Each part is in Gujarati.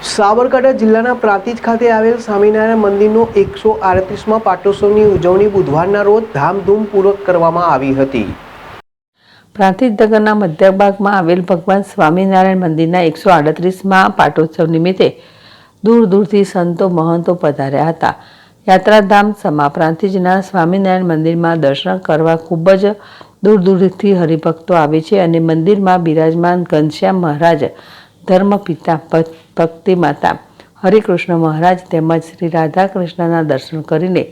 સાબરકાંઠા જિલ્લાના પ્રાંતિજ ખાતે આવેલ સ્વામિનારાયણ મંદિરનો 138માં પાટોત્સવની ઉજવણી બુધવારના રોજ ધામધૂમપૂર્વક કરવામાં આવી હતી। પ્રાંતિજ નગરના મધ્ય ભાગમાં આવેલ ભગવાન સ્વામિનારાયણ મંદિરના 138માં પાટોત્સવ નિમિત્તે દૂર દૂરથી સંતો મહંતો પધાર્યા હતા। યાત્રાધામ સમા પ્રાંતિજના સ્વામિનારાયણ મંદિરમાં દર્શન કરવા ખૂબ જ દૂર દૂરથી હરિભક્તો આવે છે અને મંદિરમાં બિરાજમાન ઘનશ્યામ મહારાજ, ધર્મપિતા, ભક્તિ માતા હરિકૃષ્ણ મહારાજ તેમજ શ્રી રાધાકૃષ્ણના દર્શન કરીને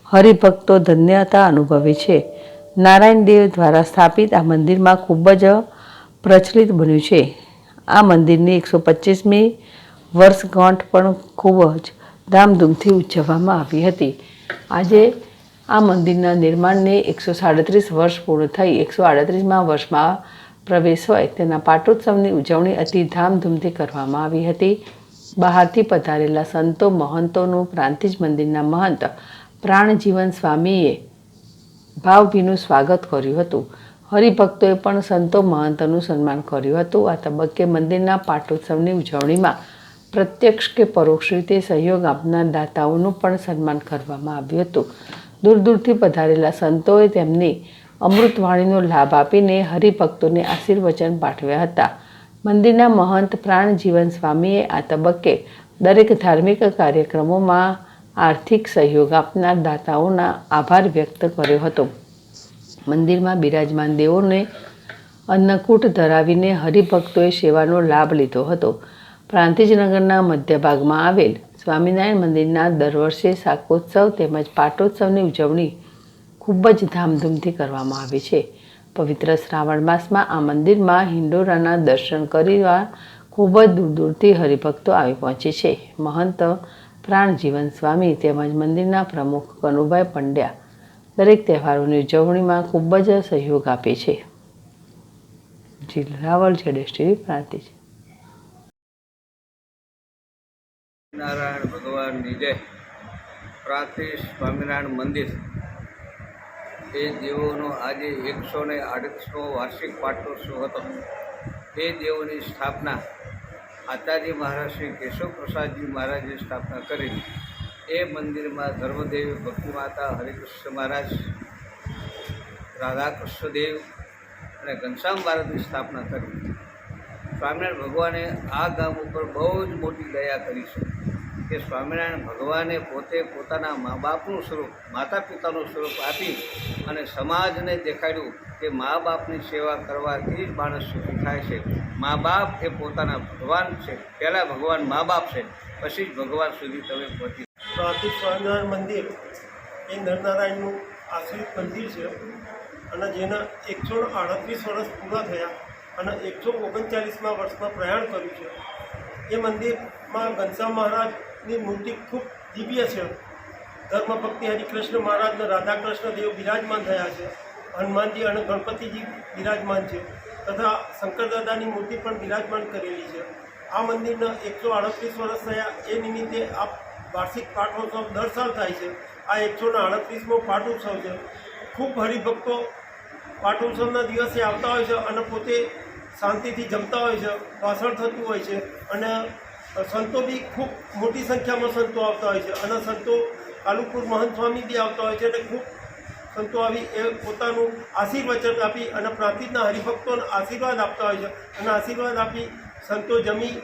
હરિભક્તો ધન્યતા અનુભવે છે। નારાયણ દેવ દ્વારા સ્થાપિત આ મંદિરમાં ખૂબ જ પ્રચલિત બન્યું છે। આ મંદિરની 125મી વર્ષગાંઠ પણ ખૂબ જ ધામધૂમથી ઉજવવામાં આવી હતી। આજે આ મંદિરના નિર્માણને 137 વર્ષ પૂર્ણ થઈ 138મા વર્ષમાં પ્રવેશ હોય તેના પાટોત્સવની ઉજવણી અતિ ધામધૂમથી કરવામાં આવી હતી। બહારથી પધારેલા સંતો મહંતોનું પ્રાંતિજ મંદિરના મહંત પ્રાણજીવન સ્વામીએ ભાવભીનું સ્વાગત કર્યું હતું। હરિભક્તોએ પણ સંતો મહંતોનું સન્માન કર્યું હતું। આ તબક્કે મંદિરના પાટોત્સવની ઉજવણીમાં પ્રત્યક્ષ કે પરોક્ષ રીતે સહયોગ આપનાર દાતાઓનું પણ સન્માન કરવામાં આવ્યું હતું। દૂર દૂરથી પધારેલા સંતોએ તેમની અમૃતવાણીનો લાભ આપીને હરિભક્તોને આશીર્વચન પાઠવ્યા હતા। મંદિરના મહંત પ્રાણજીવન સ્વામીએ આ તબક્કે દરેક ધાર્મિક કાર્યક્રમોમાં આર્થિક સહયોગ આપનાર દાતાઓના આભાર વ્યક્ત કર્યો હતો। મંદિરમાં બિરાજમાન દેવોને અન્નકૂટ ધરાવીને હરિભક્તોએ સેવાનો લાભ લીધો હતો। પ્રાંતિજ નગરના મધ્ય ભાગમાં આવેલ સ્વામિનારાયણ મંદિરના દર વર્ષે શાકોત્સવ તેમજ પાટોત્સવની ઉજવણી ખૂબ જ ધામધૂમથી કરવામાં આવે છે। પવિત્ર શ્રાવણ માસમાં આ મંદિરમાં હિંડોરાના દર્શન કરવા ખૂબ જ દૂર દૂરથી હરિભક્તો આવી પહોંચે છે। મહંત પ્રાણજીવન સ્વામી તેમજ મંદિરના પ્રમુખ કનુભાઈ પંડ્યા દરેક તહેવારોની ઉજવણીમાં ખૂબ જ સહયોગ આપે છે। રાવલ જેડેશ્રી પ્રાંતિજ। નારાયણ ભગવાનની જય। પ્રાંતિજ સ્વામિનારાયણ મંદિર એ દેવોનો આજે 138મો વાર્ષિક પાટોત્સવ હતો। એ દેવોની સ્થાપના આચાર્ય મહારાજ શ્રી કેશવ પ્રસાદજી મહારાજે સ્થાપના કરેલી। એ મંદિરમાં ધર્મદેવ, ભક્તિ માતા, હરિકૃષ્ણ મહારાજ, રાધાકૃષ્ણ દેવ અને ઘનશ્યામ મહારાજની સ્થાપના કરી। સ્વામિનારાયણ ભગવાને આ ગામ ઉપર બહુ જ મોટી દયા કરી છે કે સ્વામિનારાયણ ભગવાને પોતે પોતાના મા બાપનું સ્વરૂપ, માતા પિતાનું સ્વરૂપ આપી અને સમાજને દેખાડ્યું કે મા બાપની સેવા કરવાથી જ માણસ સુખી થાય છે। મા બાપ એ પોતાના ભગવાન છે। પહેલાં ભગવાન મા બાપ છે, પછી જ ભગવાન સુધી તમે પહોંચી। પ્રાંતિજ સ્વામિનારાયણ મંદિર એ નરનારાયણનું આશ્રિત મંદિર છે અને જેના 138 વર્ષ પૂરા થયા અને 139મા વર્ષમાં પ્રયાણ કર્યું છે। એ મંદિરમાં ઘનશ્યામ મહારાજની મૂર્તિ ખૂબ દિવ્ય છે। ધર્મભક્તિ હરિકૃષ્ણ મહારાજ અને રાધાકૃષ્ણ દેવ બિરાજમાન થયા છે। હનુમાનજી અને ગણપતિજી બિરાજમાન છે તથા શંકરદાદાની મૂર્તિ પણ બિરાજમાન કરેલી છે। આ મંદિરના 138 વર્ષ થયા એ નિમિત્તે આ વાર્ષિક પાટોત્સવ દર સાલ થાય છે। આ 138મો પાટોત્સવ છે। ખૂબ હરિભક્તો પાટોત્સવના દિવસે આવતા હોય છે અને પોતે શાંતિથી જમતા હોય છે, ભાષણ થતું હોય છે અને સંતો બી ખૂબ મોટી સંખ્યામાં સંતો આવતા હોય છે અને સંતો કાલુપુર મહંત સ્વામી બી આવતા હોય છે અને ખૂબ સંતો આવી એ પોતાનું આશીર્વચન આપી અને પ્રાંતિજના હરિભક્તોને આશીર્વાદ આપતા હોય છે અને આશીર્વાદ આપી સંતો જમી